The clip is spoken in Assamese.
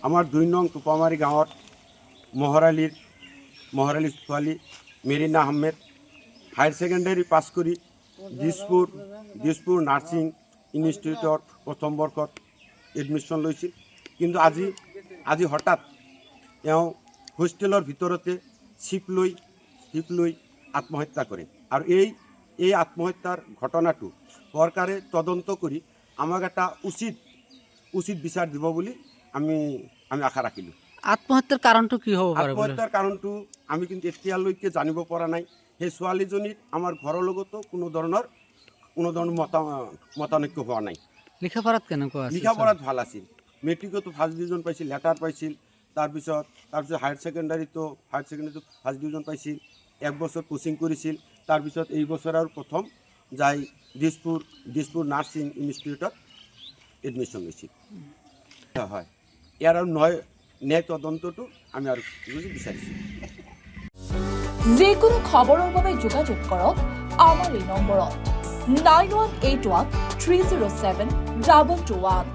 আমাৰ 2 নং টুপামাৰি গাঁৱত মহৰালি ছোৱালী Marina Ahmed higher secondary pass কৰি দিছপুৰ নাৰ্ছিং ইনষ্টিটিউটত প্ৰথম বৰ্ষত এডমিশ্যন লৈছিল। কিন্তু আজি হঠাৎ তেওঁ হোষ্টেলৰ ভিতৰতে ছিপ লৈ আত্মহত্যা কৰে। আৰু এই আত্মহত্যাৰ ঘটনাটো চৰকাৰে তদন্ত কৰি আমাক এটা উচিত বিচাৰ দিব বুলি আমি আশা ৰাখিলোঁ। আত্মহত্যাৰ কাৰণটো কি হ'ব পাৰে? আত্মহত্যাৰ কাৰণটো আমি কিন্তু এতিয়ালৈকে জানিব পৰা নাই। সেই ছোৱালীজনীৰ আমাৰ ঘৰৰ লগতো কোনো ধৰণৰ মতানৈক্য হোৱা নাই। লিখাপঢ়াত কেনেকুৱা আছিল? লিখাপঢ়াত ভাল আছিল। মেট্ৰিকতো ফাৰ্ষ্ট ডিভিজন পাইছিল, লেটাৰ পাইছিল। তাৰপিছত হায়াৰ ছেকেণ্ডাৰীতো ফাৰ্ষ্ট ডিভিজন পাইছিল। 1 বছৰ কোচিং কৰিছিল। তাৰপিছত এই বছৰ আৰু প্ৰথম যাই দিছপুৰ নাৰ্ছিং ইনষ্টিটিউটত এডমিশ্যন লৈছিল। হয়, ইয়াৰ আৰু ন্যায় তদন্তটো আমি আৰু বিচাৰিছোঁ। যিকোনো খবৰৰ বাবে যোগাযোগ কৰক আমাৰ এই নম্বৰত 9181 307 2221।